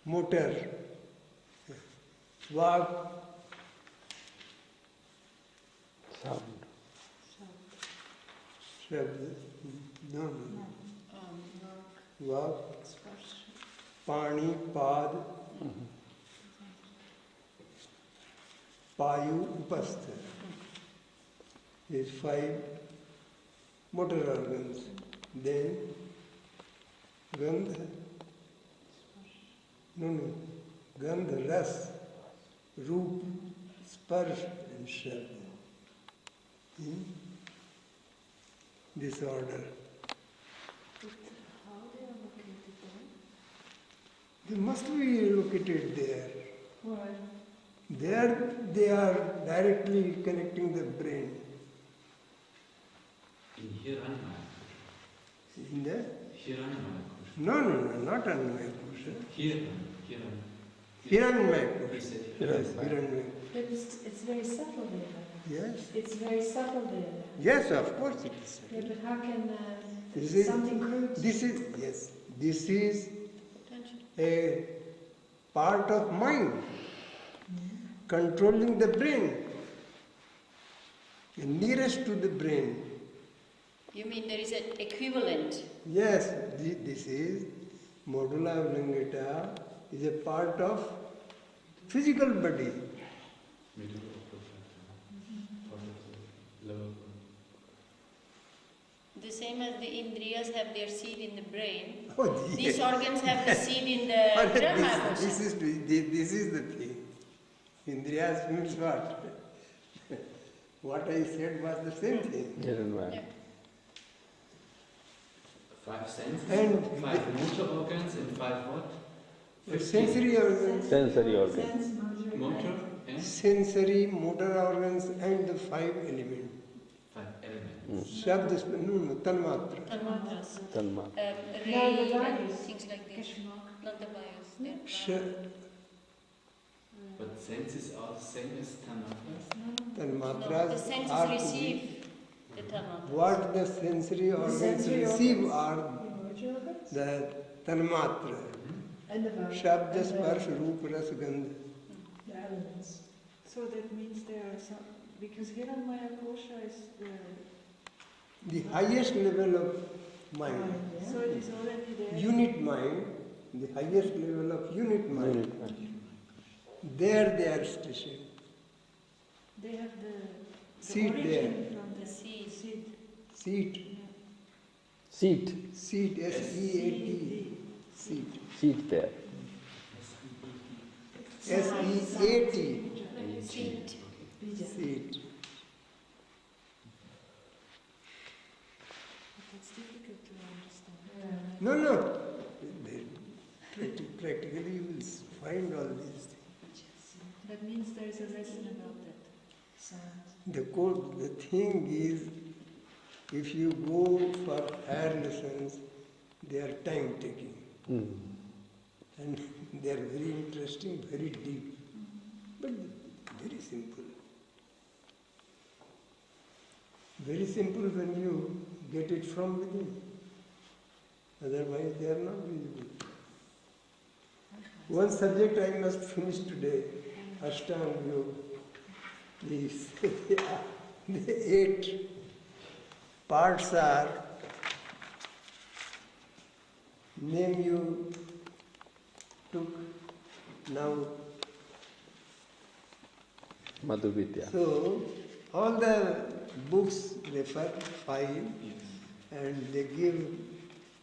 motor. Vak, Sound. Shabda, no. Vak, Pani, Pad, Payu, Upastha. These 5 motor organs. Then Gandha, Gandha, Ras, Roop, Sparsh and Shabda. In this order. How they are located there? They must be located there. Why? There they are directly connecting the brain. In Hiranyamaya. In the Hiranyamaya. no, not Annamaya Kosha. Hiranyamaya. Hiranyamaya He Kosha. said Yes, Hiranyamaya. Hiranyamaya. But it's very subtle there. Yes. It's very subtle there. Yes, of course it is. Yeah, but how can This is- something crude? This is a part of mind controlling the brain, nearest to the brain. You mean there is an equivalent? Yes, this is medulla oblongata is a part of physical body. Middle of part of the lower. The same as the Indriyas have their seed in the brain, Oh, these yes. organs have the seed in the Brahma. this is the thing. Indriyas means what? What I said was the same thing. Hiranyamaya. Yeah. 5 senses, And 5 motor organs, and 5 what? The sensory organs, Sensory organ. Sense, motor, Motor and- and sensory, motor organs, and the 5 elements. 5 elements. Shabda, tanmatra. Tanmatras. Tanma. Ray, the values. things like this. Geschmack. Not the bios. they're Sh- But senses are the same as tanmatras? No, the Tanmatras senses are to be receive the tanmatras. what the sensory organs sensory receive organs. are Emoji organs? the tanmatra. And the values. Shabda, And the- Sparsh, Roop, Ras, Gandha. The elements. So that means there are some, because Hiranyamaya Kosha is The highest level of mind. Mind, yeah. so it is already there. Unit mind, the highest level of unit mind. Unit. There they are stationed. They have the Seat origin there. from The the seed. seed. Seat, Seat. seat, S-E-A-T, seat. Seat there. S-E-A-T, Seed. Bija. seat. But that's difficult to understand. Yeah. No. Practically you will find all these things. That means there is a lesson about that. Sound. The thing is, if you go for higher lessons, they are time taking. Mm. And they are very interesting, very deep, but very simple. Very simple when you get it from within. Otherwise, they are not visible. One subject I must finish today, Ashtanga Yoga. These, the 8 parts are name you took now. Madhuvidya. So all the books refer 5 Yes. and they give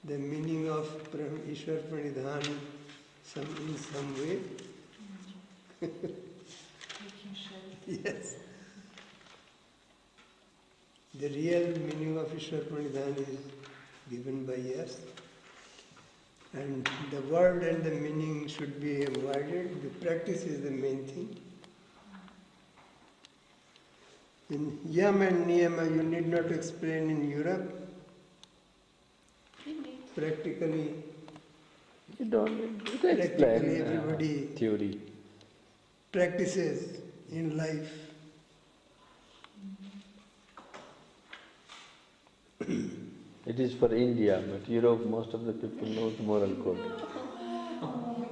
the meaning of Ishwar Pranidhan in some way. Making sure. Yes. The real meaning of Ishwar Pranidhan is given by us. And the word and the meaning should be avoided. The practice is the main thing. In Yam and Niyama, you need not explain in Europe. Practically, You don't explain practically everybody theory. practices in life. It is for India, but Europe, most of the people know the moral code.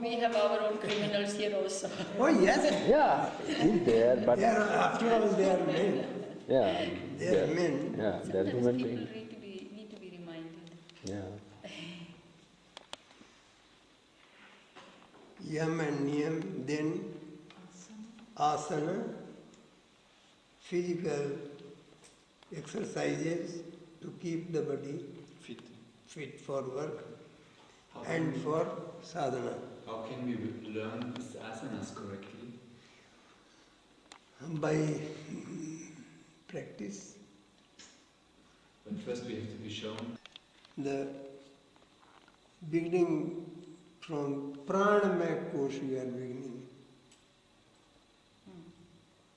We have our own criminals here also. Oh yes, Yeah, he's there, but they are, after all they are men. yeah, They are men. yeah, they're Sometimes human people beings. need to be reminded. Yeah, Yam and Niyam, then asana, physical exercises to keep the body Fit. fit for work How and can we- for sadhana. How can we learn these asanas correctly? By practice, But first we have to be shown. the beginning from pranamaya kosh we are beginning.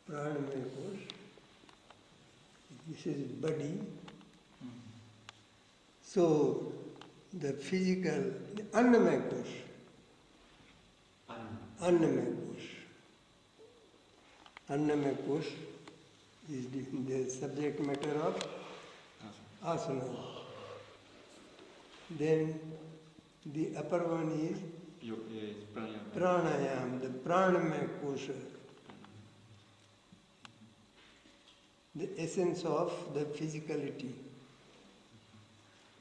Pranamaya kosh. This is body. So the physical, the annamaya kosh. Annamaya kosh. Annamaya kosh is the subject matter of asana. Then the upper one is Pranayama. pranayam, the pranamaya kosha. The essence of the physicality.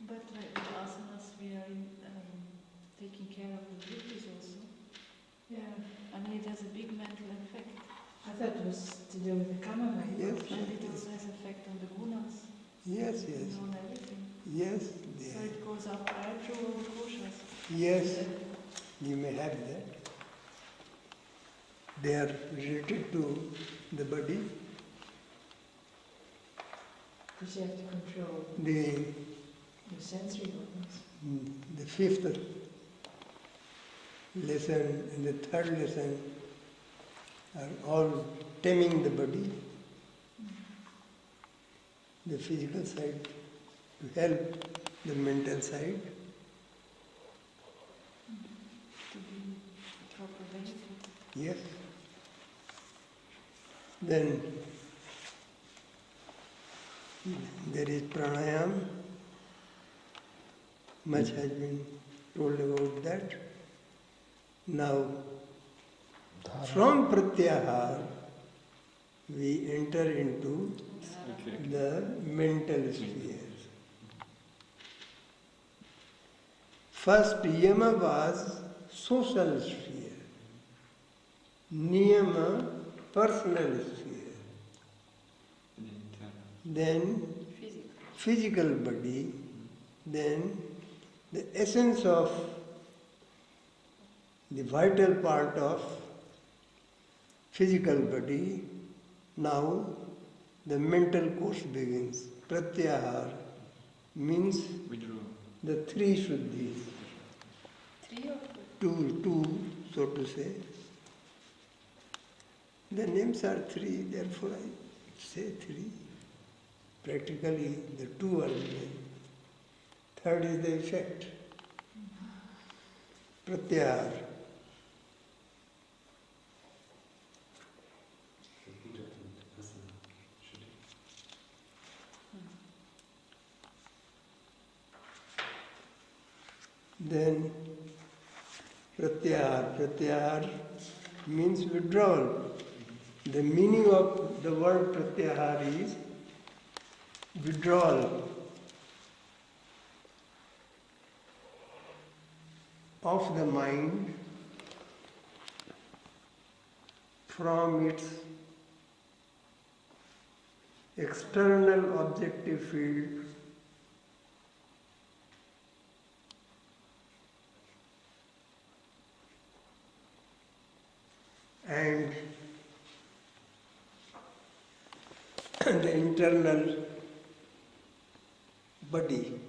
But like with asanas, we are taking care of the vrittis also. Yeah. I mean, it has a big mental effect. I thought it was to do with the karma. Yes, And it also has effect on the gunas yes, yes, and on everything. yes, So it goes up right through all the koshas. yes, you may have that. They are related to the body. Because you have to control The your sensory organs. The 5th lesson and the 3rd lesson are all taming the body, the physical side, to help the mental side. To be proper benefit. Yes. Then there is pranayam. Much has been told about that. Now, from pratyahar, we enter into the mental sphere. First yama was social sphere, niyama personal sphere, then physical body, then the essence of the vital part of physical body. Now the mental course begins. Pratyahar means Withdraw. the 3 shuddhis. 3 or 4? Two, so to say. The names are 3, therefore I say 3. Practically the 2 are given. 3rd is the effect. Pratyahar. Then pratyahar. Pratyahar means withdrawal. The meaning of the word pratyahar is withdrawal of the mind from its external objective field and the internal body.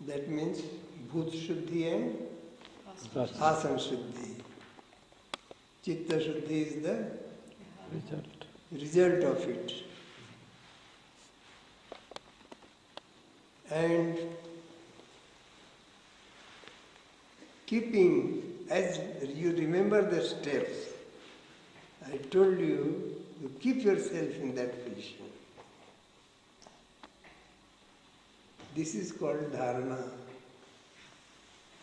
That means Bhut Shuddhi and Asana Shuddhi. Chitta Shuddhi is the result of it. And keeping, as you remember the steps, I told you, you keep yourself in that position. This is called dharana.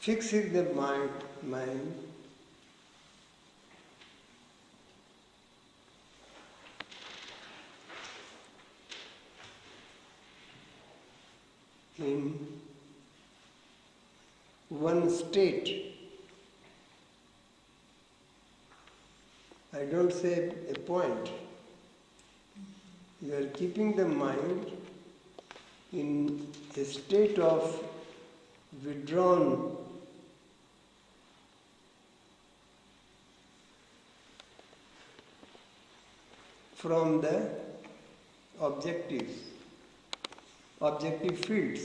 Fixing the mind in one state. I don't say a point. You are keeping the mind in a state of withdrawn from the objective fields.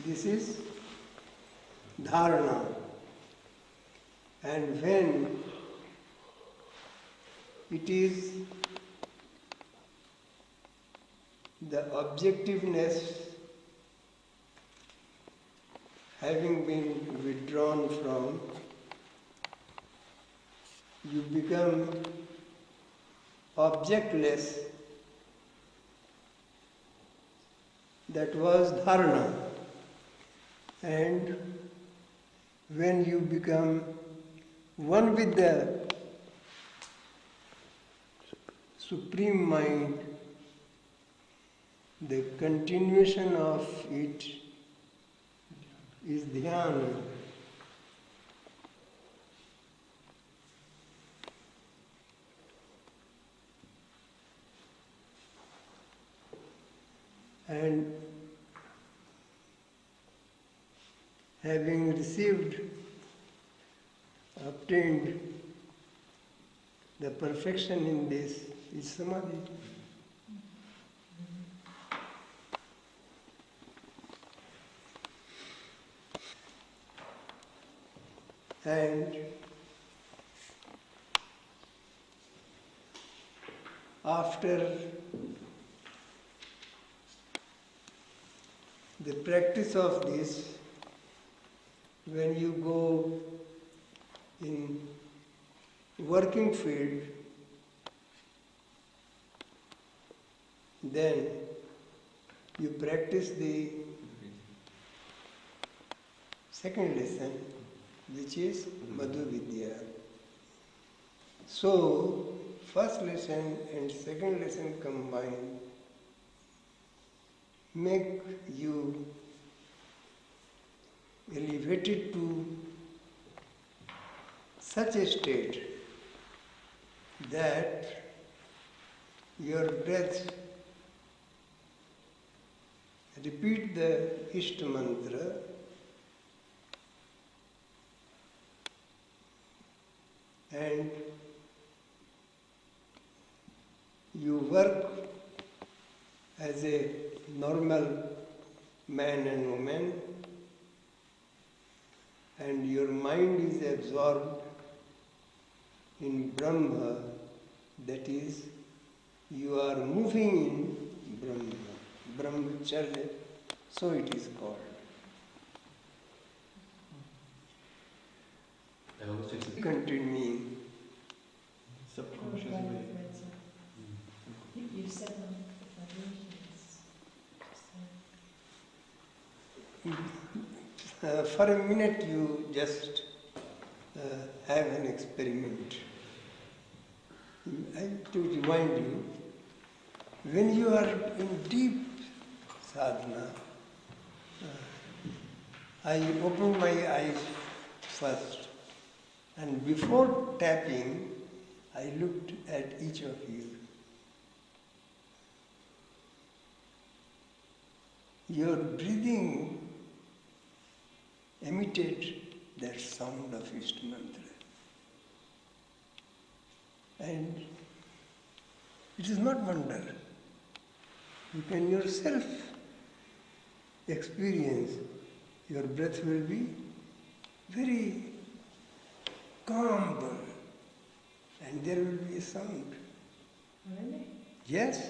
This is dharana. And when it is the objectiveness having been withdrawn from, you become objectless. That was dharana. And when you become one with the Supreme Mind, the continuation of it is dhyana. And having obtained the perfection in this is samadhi. And after the practice of this, when you go in working field, then you practice the second lesson, which is Madhu Vidya. So, first lesson and second lesson combined make you elevated to such a state that your breath repeat the Ishta mantra and you work as a normal man and woman, and your mind is absorbed in Brahma, that is, you are moving in Brahma, Brahmacharya, so it is called. I always think it's Continue. Subconscious Right, way. right, so you set on the vibrations. For a minute, you just have an experiment. I have to remind you, when you are in deep sadhana, I open my eyes first, and before tapping, I looked at each of you. Your breathing emitted that sound of Ishta mantra. And it is not wonder. You can yourself experience your breath will be very calm and there will be a sound. Really? Yes,